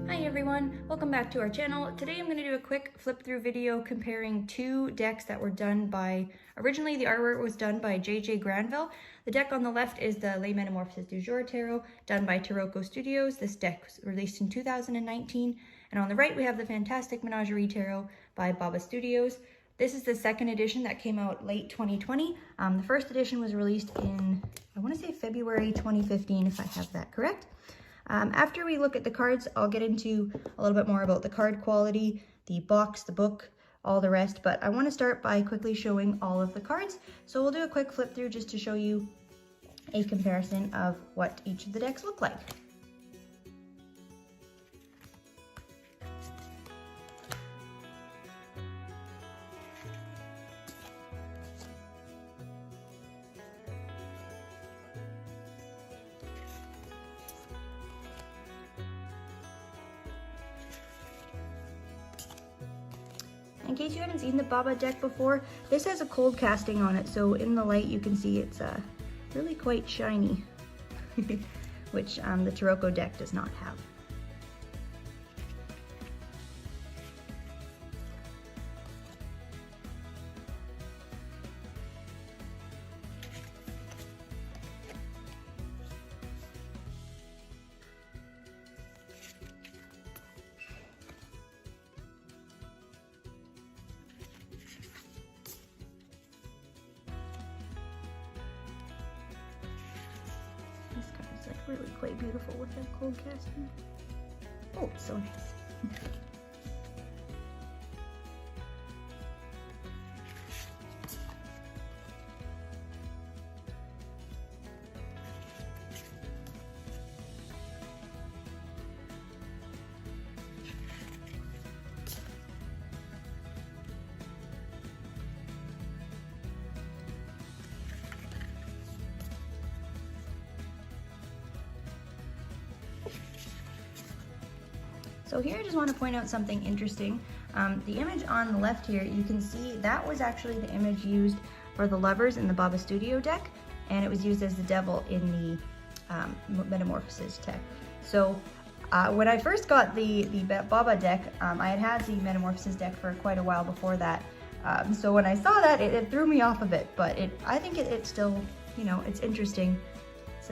Hi everyone, welcome back to our channel. Today I'm going to do a quick flip through video comparing two decks that were done by, originally the artwork was done by Grandville. The deck on the left is the Les Metamorphoses du Jour tarot, done by Tarocco Studios. This deck was released in 2019. And on the right we have the Fantastic Menagerie tarot by Baba Studios. This is the second edition that came out late 2020. The first edition was released in, I want to say February 2015 if I have that correct. After we look at the cards, I'll get into a little bit more about the card quality, the box, the book, all the rest, but I want to start by quickly showing all of the cards. So we'll do a quick flip through just to show you a comparison of what each of the decks look like. In case you haven't seen the Baba deck before, this has a cold casting on it, so in the light you can see it's really quite shiny, which the Tarocco deck does not have. This card is like really quite beautiful with that cold casting. Oh, it's so nice. So here I just want to point out something interesting. The image on the left here, you can see that was actually the image used for the lovers in the Baba Studio deck, and it was used as the devil in the Metamorphoses deck. So when I first got the Baba deck, I had the Metamorphoses deck for quite a while before that. So when I saw that, it threw me off a bit, but I think it's still, you know, it's interesting. It's,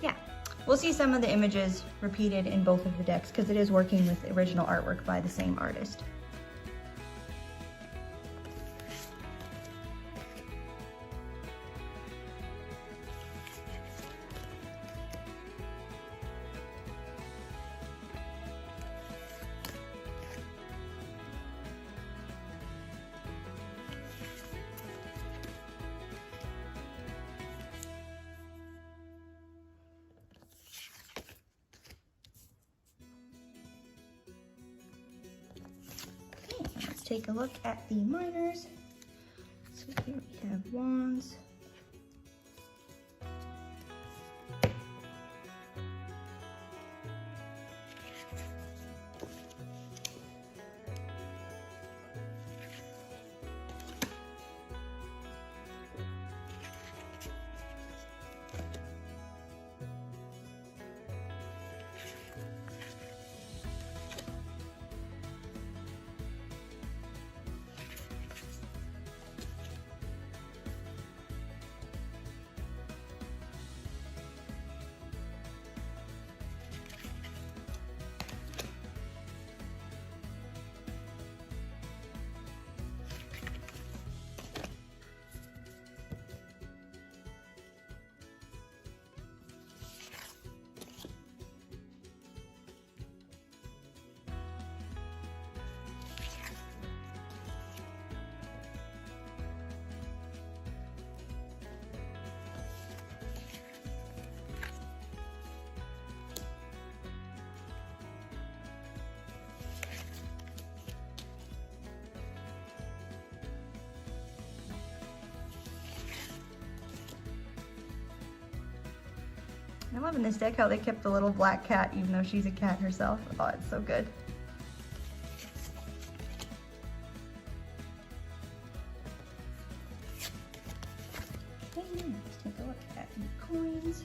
yeah. We'll see some of the images repeated in both of the decks because it is working with the original artwork by the same artist. Take a look at the minors. So here we have wands. I love in this deck how they kept the little black cat even though she's a cat herself. Oh, it's so good. Okay, let's take a look at the coins.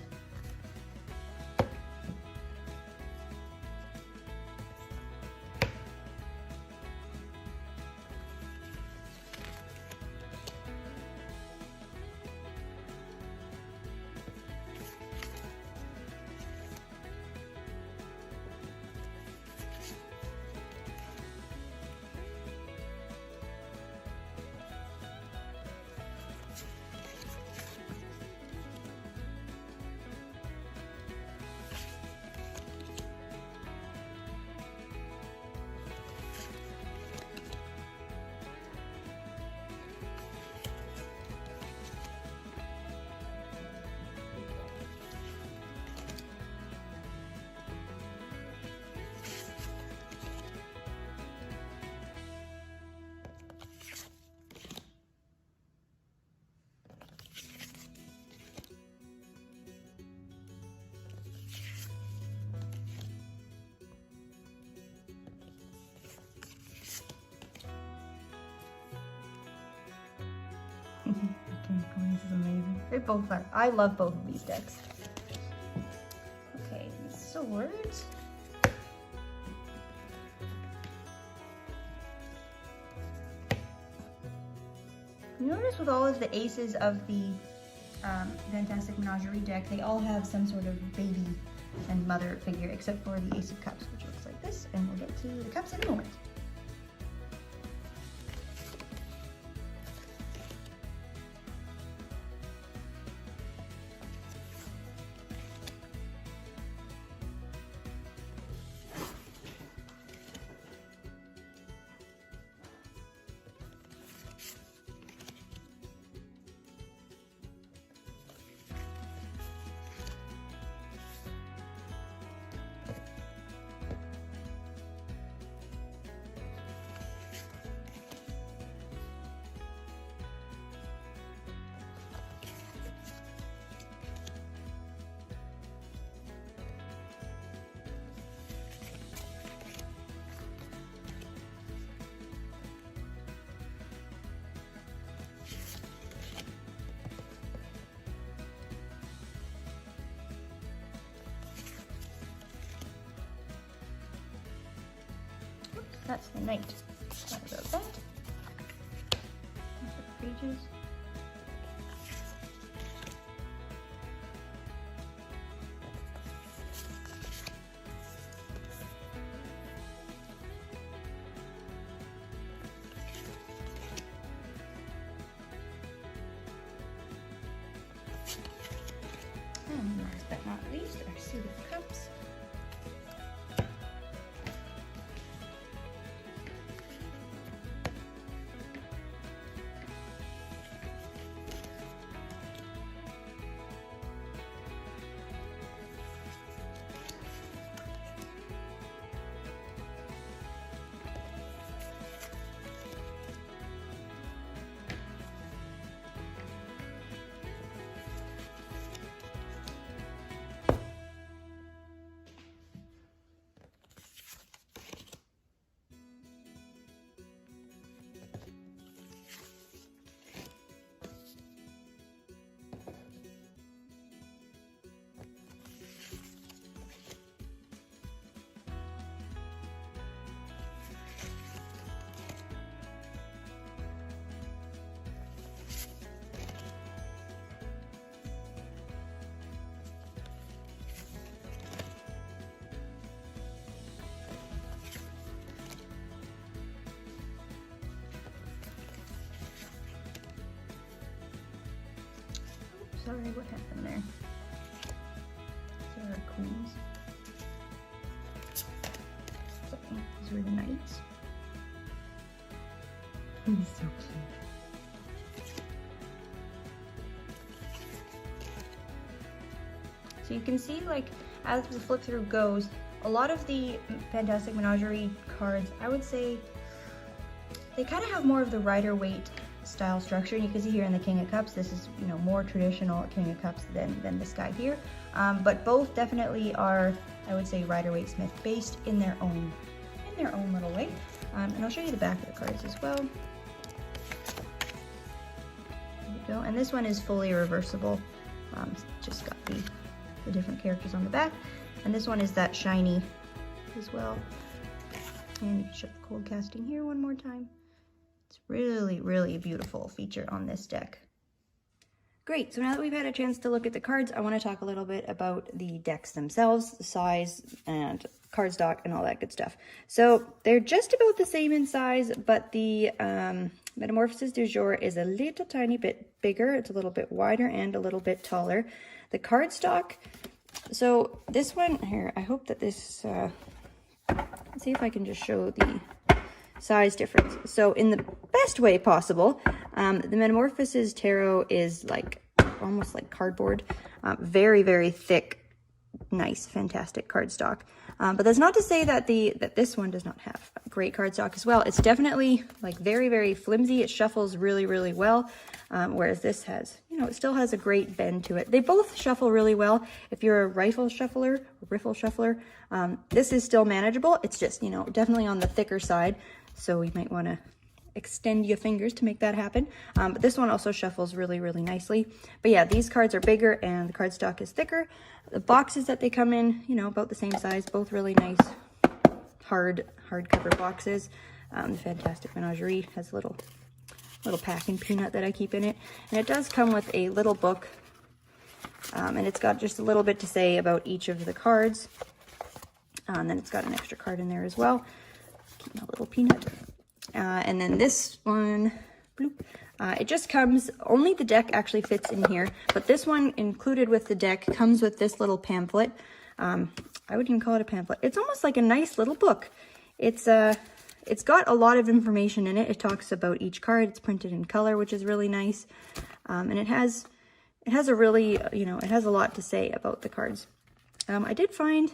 This is amazing. They both are. I love both of these decks. Okay, swords. You notice with all of the aces of the Fantastic Menagerie deck, they all have some sort of baby and mother figure, except for the Ace of Cups, which looks like this, and we'll get to the cups in a moment. That's the knight. Sorry about that. Pages. And last but not least, our suit of cups. Sorry, what happened there? These are our queens. Sorry, these were the knights. He's so cute. So you can see, like, as the flip through goes, a lot of the Fantastic Menagerie cards, I would say, they kind of have more of the Rider-Waite style structure. And you can see here in the King of Cups, this is, you know, more traditional King of Cups than this guy here. But both definitely are, I would say, Rider-Waite Smith based in their own little way. And I'll show you the back of the cards as well. There you go. And this one is fully reversible. Just got the different characters on the back. And this one is that shiny as well. And you can show the cold casting here one more time. It's really, really a beautiful feature on this deck. Great, so now that we've had a chance to look at the cards, I want to talk a little bit about the decks themselves, the size and cardstock and all that good stuff. So they're just about the same in size, but the Metamorphoses du Jour is a little tiny bit bigger. It's a little bit wider and a little bit taller. The cardstock, so this one here, I hope that this, let's see if I can just show the size difference. So in the best way possible, the Metamorphoses Tarot is like almost like cardboard, very, very thick, nice, fantastic cardstock. But that's not to say that this one does not have great cardstock as well. It's definitely like very, very flimsy. It shuffles really, really well. Whereas this has, you know, it still has a great bend to it. They both shuffle really well. If you're a riffle shuffler, this is still manageable. It's just, you know, definitely on the thicker side. So we might want to extend your fingers to make that happen. But this one also shuffles really, really nicely. But yeah, these cards are bigger and the cardstock is thicker. The boxes that they come in, you know, about the same size, both really nice, hardcover boxes. The Fantastic Menagerie has a little packing peanut that I keep in it. And it does come with a little book. And it's got just a little bit to say about each of the cards. And then it's got an extra card in there as well. Keep my little peanut. And then this one, bloop, it just comes, only the deck actually fits in here, but this one included with the deck comes with this little pamphlet. I wouldn't even call it a pamphlet. It's almost like a nice little book. It's got a lot of information in it. It talks about each card. It's printed in color, which is really nice. And it has a really, you know, it has a lot to say about the cards. I did find,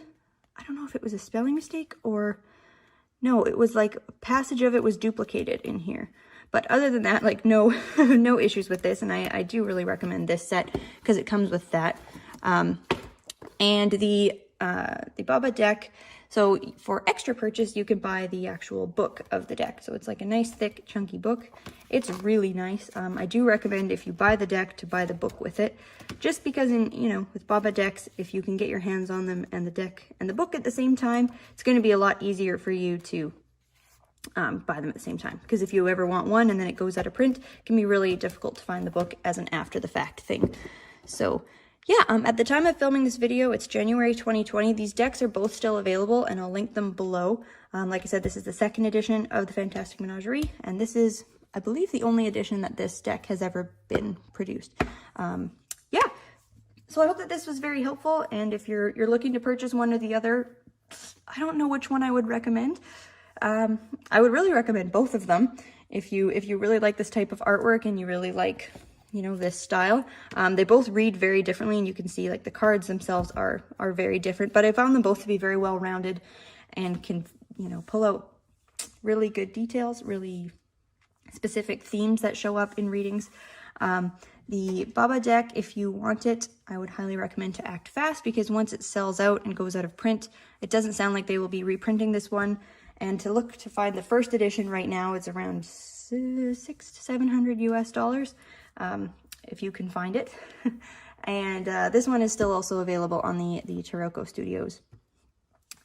I don't know if it was a spelling mistake or, no, it was like a passage of it was duplicated in here. But other than that, like no, no issues with this. And I do really recommend this set because it comes with that. And the Baba deck, so for extra purchase, you can buy the actual book of the deck. So it's like a nice, thick, chunky book. It's really nice. I do recommend if you buy the deck to buy the book with it, just because you know, with Baba decks, if you can get your hands on them and the deck and the book at the same time, it's going to be a lot easier for you to buy them at the same time. Because if you ever want one and then it goes out of print, it can be really difficult to find the book as an after the fact thing. So yeah, at the time of filming this video, it's January 2020. These decks are both still available, and I'll link them below. Like I said, this is the second edition of the Fantastic Menagerie, and this is, I believe, the only edition that this deck has ever been produced. Yeah, so I hope that this was very helpful, and if you're looking to purchase one or the other, I don't know which one I would recommend. I would really recommend both of them. If you really like this type of artwork and you really like, you know, this style. They both read very differently, and you can see like the cards themselves are very different, but I found them both to be very well rounded and can, you know, pull out really good details, really specific themes that show up in readings. The Baba deck, if you want it, I would highly recommend to act fast, because once it sells out and goes out of print, it doesn't sound like they will be reprinting this one. And to find the first edition right now, it's around $600 to $700 US. If you can find it. And this one is still also available on the Tarocco Studios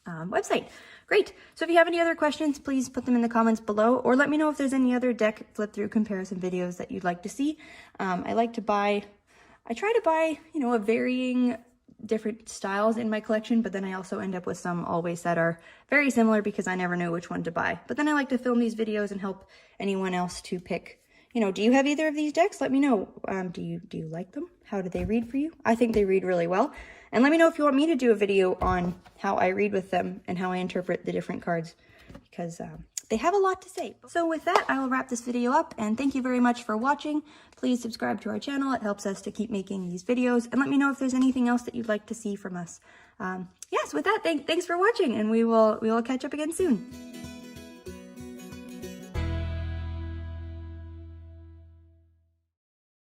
website. Great. So if you have any other questions, please put them in the comments below, or let me know if there's any other deck flip through comparison videos that you'd like to see. I try to buy, you know, a varying different styles in my collection, but then I also end up with some always that are very similar because I never know which one to buy. But then I like to film these videos and help anyone else to pick, you know, do you have either of these decks? Let me know. Do you like them? How do they read for you? I think they read really well. And let me know if you want me to do a video on how I read with them and how I interpret the different cards, because they have a lot to say. So with that, I will wrap this video up, and thank you very much for watching. Please subscribe to our channel. It helps us to keep making these videos, and let me know if there's anything else that you'd like to see from us. Yes, with that, thanks for watching, and we will catch up again soon.